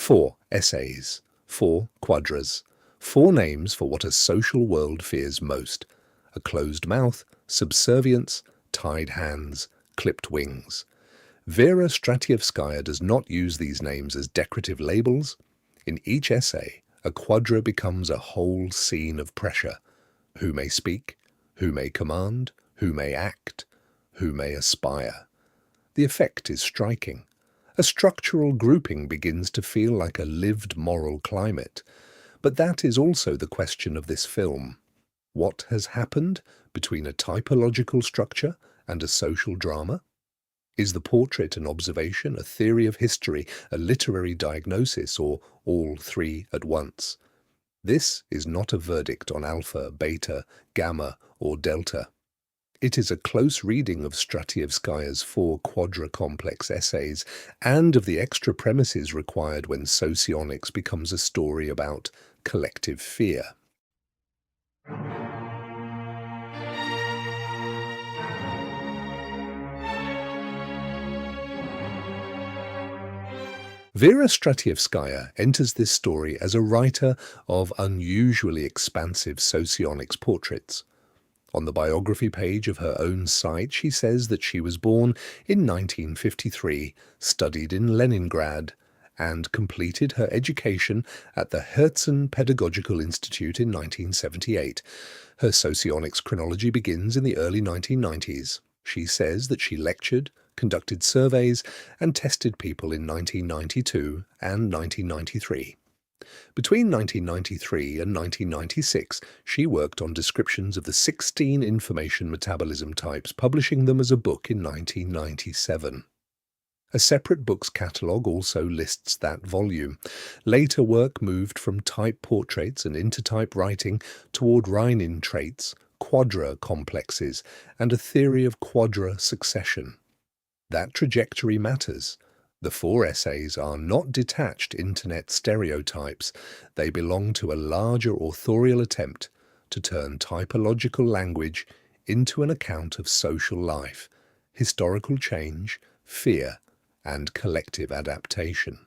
4 essays, 4 quadras, 4 names for what a social world fears most: a closed mouth, subservience, tied hands, clipped wings. Vera Stratievskaya does not use these names as decorative labels. In each essay, a quadra becomes a whole scene of pressure. Who may speak? Who may command? Who may act? Who may aspire? The effect is striking. A structural grouping begins to feel like a lived moral climate. But that is also the question of this film. What has happened between a typological structure and a social drama? Is the portrait an observation, a theory of history, a literary diagnosis, or all three at once? This is not a verdict on alpha, beta, gamma, or delta. It is a close reading of Stratievskaya's 4 quadra-complex essays and of the extra premises required when Socionics becomes a story about collective fear. Vera Stratievskaya enters this story as a writer of unusually expansive Socionics portraits. On the biography page of her own site, she says that she was born in 1953, studied in Leningrad, and completed her education at the Herzen Pedagogical Institute in 1978. Her Socionics chronology begins in the early 1990s. She says that she lectured, conducted surveys, and tested people in 1992 and 1993. Between 1993 and 1996, she worked on descriptions of the 16 information metabolism types, publishing them as a book in 1997. A separate books catalogue also lists that volume. Later work moved from type portraits and intertype writing toward Rhinin traits, quadra complexes, and a theory of quadra succession. That trajectory matters. The 4 essays are not detached internet stereotypes. They belong to a larger authorial attempt to turn typological language into an account of social life, historical change, fear, and collective adaptation.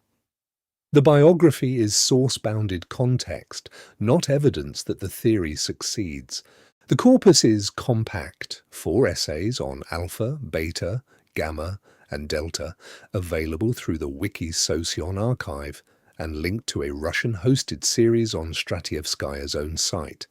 The biography is source-bounded context, not evidence that the theory succeeds. The corpus is compact, 4 essays on alpha, beta, gamma, and delta, available through the Wiki Socion archive and linked to a Russian-hosted series on Stratievskaya's own site.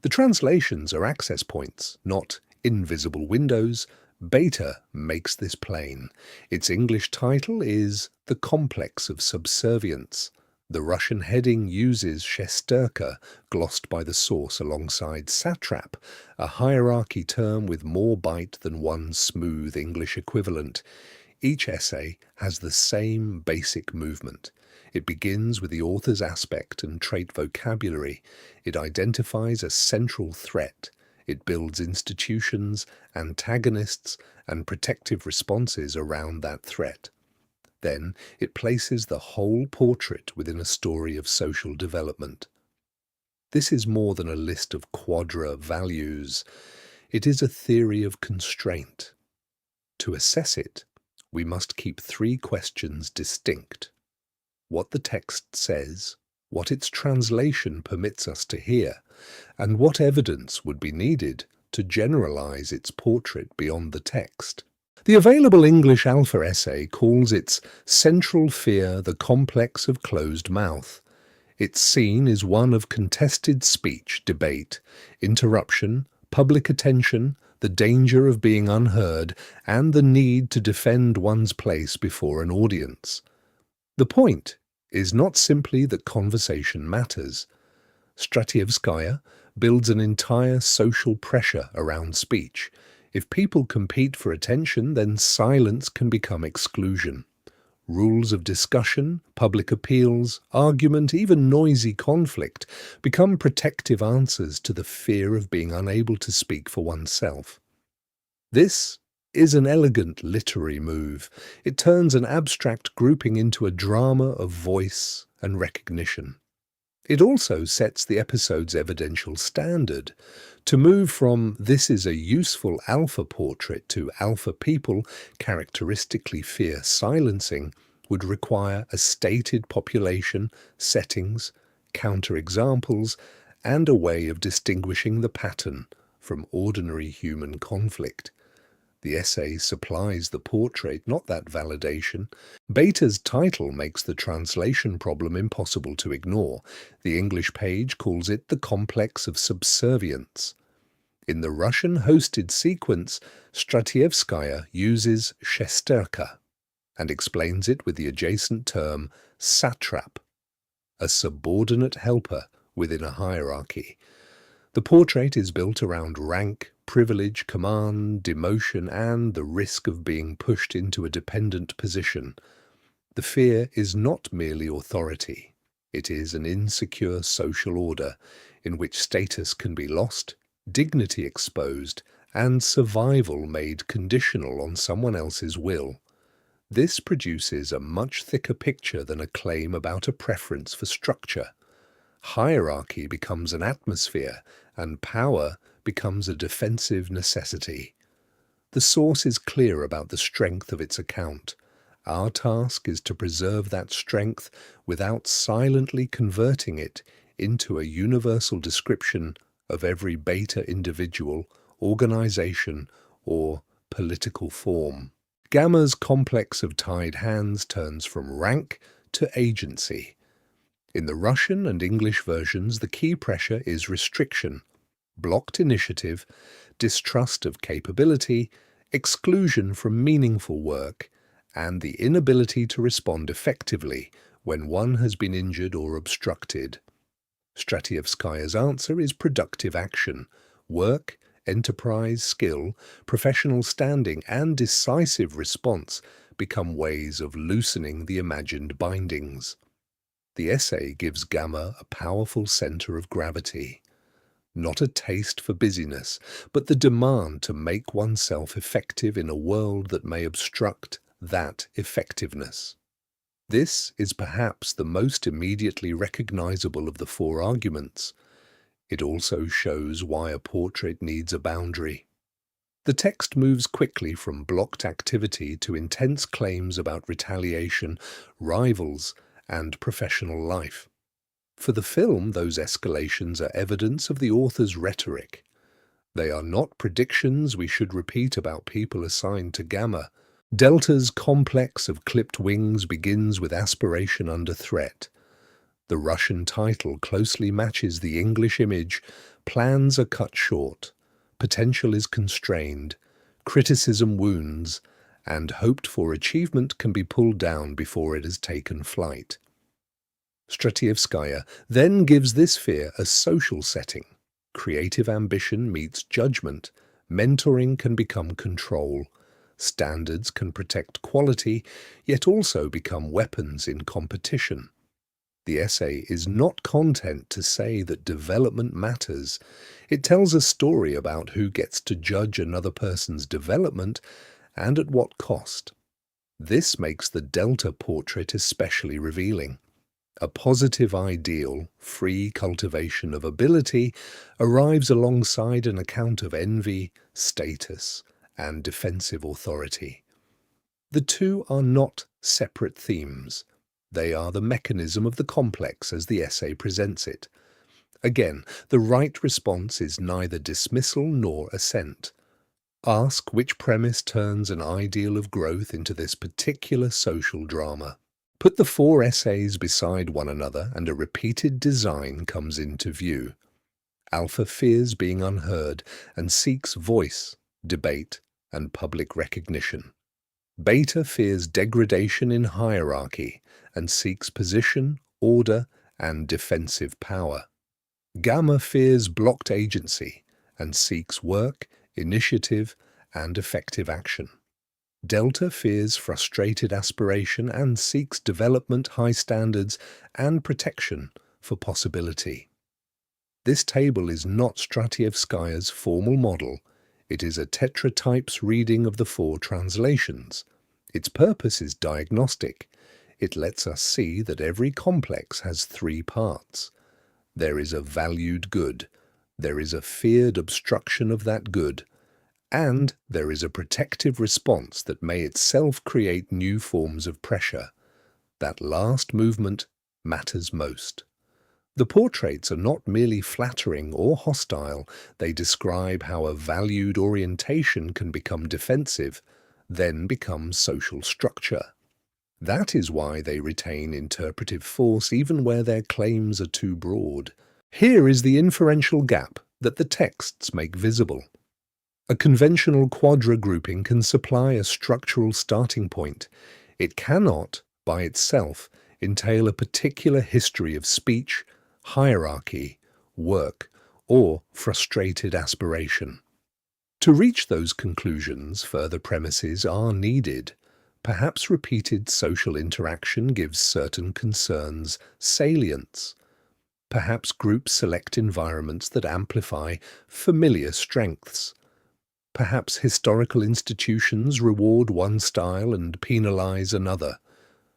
The translations are access points, not invisible windows. Beta makes this plain. Its English title is The Complex of Subservience. The Russian heading uses shesterka, glossed by the source alongside satrap, a hierarchy term with more bite than one smooth English equivalent. Each essay has the same basic movement. It begins with the author's aspect and trait vocabulary. It identifies a central threat. It builds institutions, antagonists, and protective responses around that threat. Then it places the whole portrait within a story of social development. This is more than a list of quadra values. It is a theory of constraint. To assess it, we must keep 3 questions distinct: what the text says, what its translation permits us to hear, and what evidence would be needed to generalize its portrait beyond the text. The available English alpha essay calls its central fear the complex of closed mouth. Its scene is one of contested speech, debate, interruption, public attention, the danger of being unheard, and the need to defend one's place before an audience. The point is not simply that conversation matters. Stratievskaya builds an entire social pressure around speech. If people compete for attention, then silence can become exclusion. Rules of discussion, public appeals, argument, even noisy conflict become protective answers to the fear of being unable to speak for oneself. This is an elegant literary move. It turns an abstract grouping into a drama of voice and recognition. It also sets the episode's evidential standard. To move from "this is a useful alpha portrait" to "alpha people characteristically fear silencing" would require a stated population, settings, counterexamples, and a way of distinguishing the pattern from ordinary human conflict. The essay supplies the portrait, not that validation. Beta's title makes the translation problem impossible to ignore. The English page calls it the complex of subservience. In the Russian-hosted sequence, Stratievskaya uses shesterka and explains it with the adjacent term satrap, a subordinate helper within a hierarchy. The portrait is built around rank, privilege, command, demotion, and the risk of being pushed into a dependent position. The fear is not merely authority. It is an insecure social order in which status can be lost, dignity exposed, and survival made conditional on someone else's will. This produces a much thicker picture than a claim about a preference for structure. Hierarchy becomes an atmosphere, and power becomes a defensive necessity. The source is clear about the strength of its account. Our task is to preserve that strength without silently converting it into a universal description of every beta individual, organization, or political form. Gamma's complex of tied hands turns from rank to agency. In the Russian and English versions, the key pressure is restriction, blocked initiative, distrust of capability, exclusion from meaningful work, and the inability to respond effectively when one has been injured or obstructed. Stratievskaya's answer is productive action. Work, enterprise, skill, professional standing, and decisive response become ways of loosening the imagined bindings. The essay gives Gamma a powerful center of gravity. Not a taste for busyness, but the demand to make oneself effective in a world that may obstruct that effectiveness. This is perhaps the most immediately recognizable of the four arguments. It also shows why a portrait needs a boundary. The text moves quickly from blocked activity to intense claims about retaliation, rivals, and professional life. For the film, those escalations are evidence of the author's rhetoric. They are not predictions we should repeat about people assigned to Gamma. Delta's complex of clipped wings begins with aspiration under threat. The Russian title closely matches the English image. Plans are cut short, potential is constrained, criticism wounds, and hoped-for achievement can be pulled down before it has taken flight. Stratievskaya then gives this fear a social setting. Creative ambition meets judgment, mentoring can become control, standards can protect quality, yet also become weapons in competition. The essay is not content to say that development matters. It tells a story about who gets to judge another person's development and at what cost. This makes the Delta portrait especially revealing. A positive ideal, free cultivation of ability, arrives alongside an account of envy, status, and defensive authority. The two are not separate themes. They are the mechanism of the complex as the essay presents it. Again, the right response is neither dismissal nor assent. Ask which premise turns an ideal of growth into this particular social drama. Put the four essays beside one another and a repeated design comes into view. Alpha fears being unheard and seeks voice, debate, and public recognition. Beta fears degradation in hierarchy and seeks position, order, and defensive power. Gamma fears blocked agency and seeks work, initiative, and effective action. Delta fears frustrated aspiration and seeks development, high standards, and protection for possibility. This table is not Stratievskaya's formal model. It is a TetraTypes reading of the four translations. Its purpose is diagnostic. It lets us see that every complex has three parts. There is a valued good, there is a feared obstruction of that good, and there is a protective response that may itself create new forms of pressure. That last movement matters most. The portraits are not merely flattering or hostile, they describe how a valued orientation can become defensive, then become social structure. That is why they retain interpretive force even where their claims are too broad. Here is the inferential gap that the texts make visible. A conventional quadra grouping can supply a structural starting point. It cannot, by itself, entail a particular history of speech, hierarchy, work, or frustrated aspiration. To reach those conclusions, further premises are needed. Perhaps repeated social interaction gives certain concerns salience. Perhaps groups select environments that amplify familiar strengths. Perhaps historical institutions reward one style and penalize another.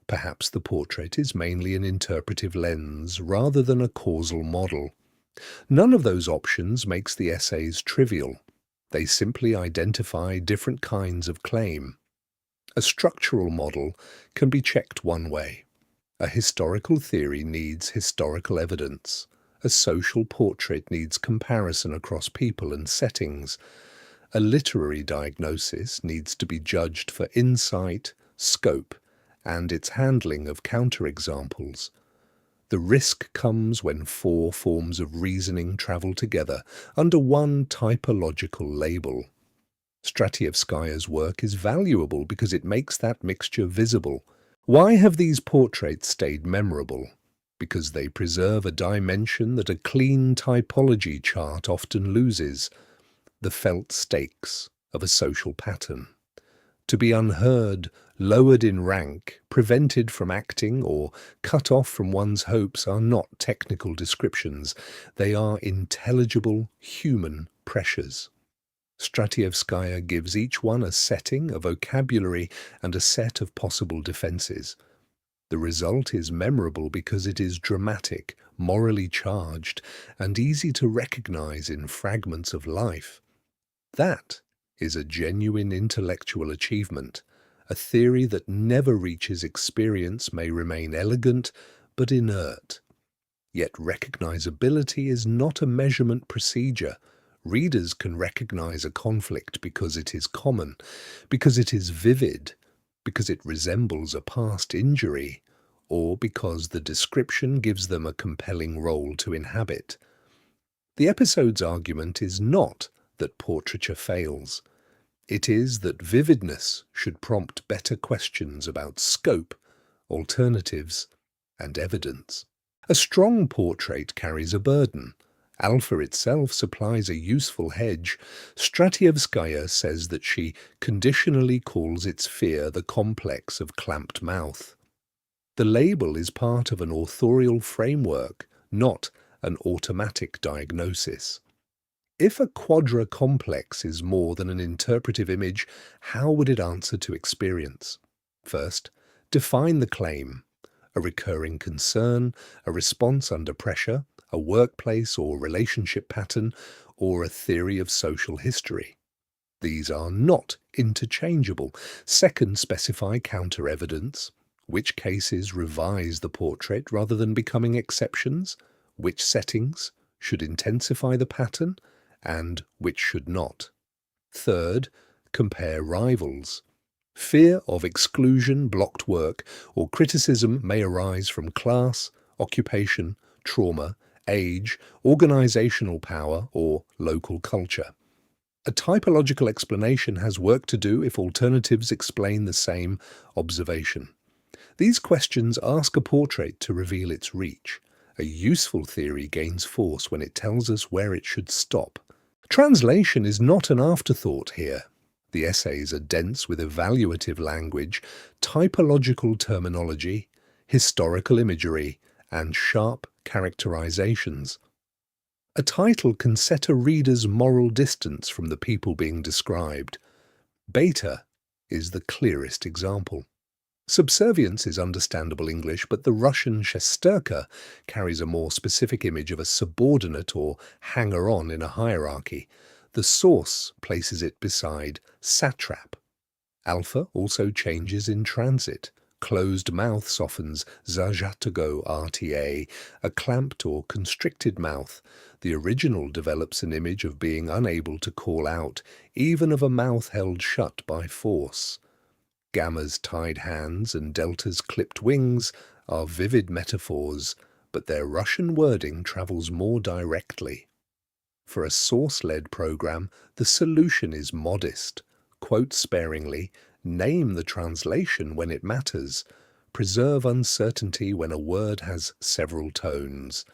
Perhaps the portrait is mainly an interpretive lens rather than a causal model. None of those options makes the essays trivial. They simply identify different kinds of claim. A structural model can be checked one way. A historical theory needs historical evidence. A social portrait needs comparison across people and settings. A literary diagnosis needs to be judged for insight, scope, and its handling of counterexamples. The risk comes when four forms of reasoning travel together under one typological label. Stratievskaya's work is valuable because it makes that mixture visible. Why have these portraits stayed memorable? Because they preserve a dimension that a clean typology chart often loses: the felt stakes of a social pattern. To be unheard, lowered in rank, prevented from acting, or cut off from one's hopes are not technical descriptions. They are intelligible human pressures. Stratievskaya gives each one a setting, a vocabulary, and a set of possible defenses. The result is memorable because it is dramatic, morally charged, and easy to recognize in fragments of life. That is a genuine intellectual achievement. A theory that never reaches experience may remain elegant but inert. Yet recognizability is not a measurement procedure. Readers can recognize a conflict because it is common, because it is vivid, because it resembles a past injury, or because the description gives them a compelling role to inhabit. The episode's argument is not that portraiture fails. It is that vividness should prompt better questions about scope, alternatives, and evidence. A strong portrait carries a burden. Alpha itself supplies a useful hedge. Stratievskaya says that she conditionally calls its fear the complex of clamped mouth. The label is part of an authorial framework, not an automatic diagnosis. If a quadra complex is more than an interpretive image, how would it answer to experience? First, define the claim: a recurring concern, a response under pressure, a workplace or relationship pattern, or a theory of social history. These are not interchangeable. Second, specify counter-evidence. Which cases revise the portrait rather than becoming exceptions? Which settings should intensify the pattern, and which should not? Third, compare rivals. Fear of exclusion, blocked work, or criticism may arise from class, occupation, trauma, age, organizational power, or local culture. A typological explanation has work to do if alternatives explain the same observation. These questions ask a portrait to reveal its reach. A useful theory gains force when it tells us where it should stop. Translation is not an afterthought here. The essays are dense with evaluative language, typological terminology, historical imagery, and sharp characterizations. A title can set a reader's moral distance from the people being described. Beta is the clearest example. Subservience is understandable English, but the Russian shesterka carries a more specific image of a subordinate or hanger-on in a hierarchy. The source places it beside satrap. Alpha also changes in transit. Closed mouth softens zajatogo rta, a clamped or constricted mouth. The original develops an image of being unable to call out, even of a mouth held shut by force. Gamma's tied hands and delta's clipped wings are vivid metaphors, but their Russian wording travels more directly. For a source-led program, the solution is modest. Quote sparingly, name the translation when it matters, preserve uncertainty when a word has several tones.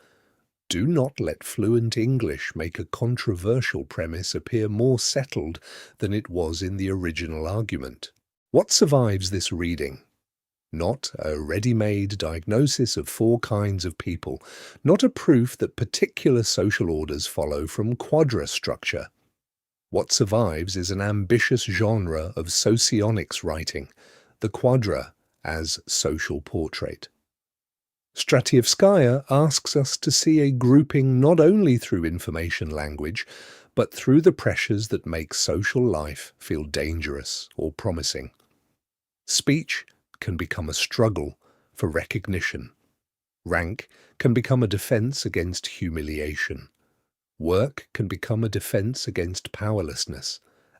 Do not let fluent English make a controversial premise appear more settled than it was in the original argument. What survives this reading? Not a ready-made diagnosis of 4 kinds of people, not a proof that particular social orders follow from quadra structure. What survives is an ambitious genre of socionics writing, the quadra as social portrait. Stratievskaya asks us to see a grouping not only through information language, but through the pressures that make social life feel dangerous or promising. Speech can become a struggle for recognition. Rank can become a defense against humiliation. Work can become a defense against powerlessness.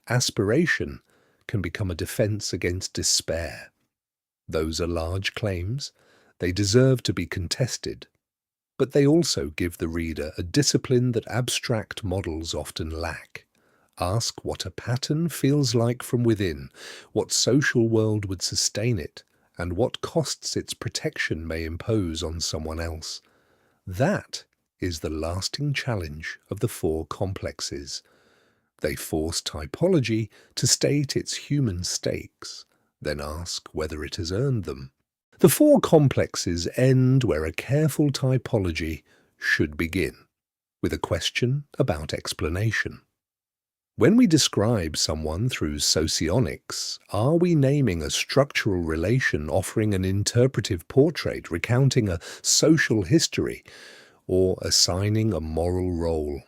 Aspiration can become a defense against despair. Those are large claims. They deserve to be contested. But they also give the reader a discipline that abstract models often lack. Ask what a pattern feels like from within, what social world would sustain it, and what costs its protection may impose on someone else. That is the lasting challenge of the 4 complexes. They force typology to state its human stakes, then ask whether it has earned them. The 4 complexes end where a careful typology should begin, with a question about explanation. When we describe someone through socionics, are we naming a structural relation offering an interpretive portrait recounting a social history, or assigning a moral role?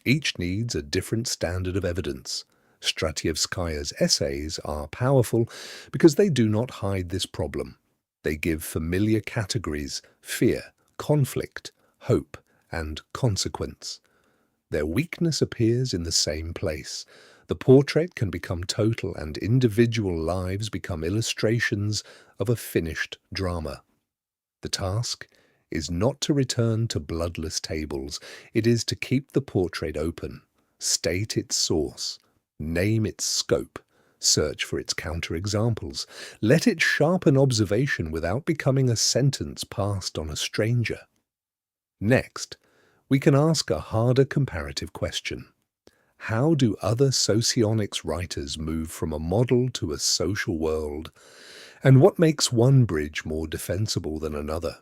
Each needs a different standard of evidence. Stratievskaya's essays are powerful because they do not hide this problem. They give familiar categories: fear, conflict, hope, and consequence. Their weakness appears in the same place. The portrait can become total and individual lives become illustrations of a finished drama. The task is not to return to bloodless tables. It is to keep the portrait open, state its source, name its scope, search for its counterexamples. Let it sharpen observation without becoming a sentence passed on a stranger. Next, we can ask a harder comparative question. How do other socionics writers move from a model to a social world? And what makes one bridge more defensible than another?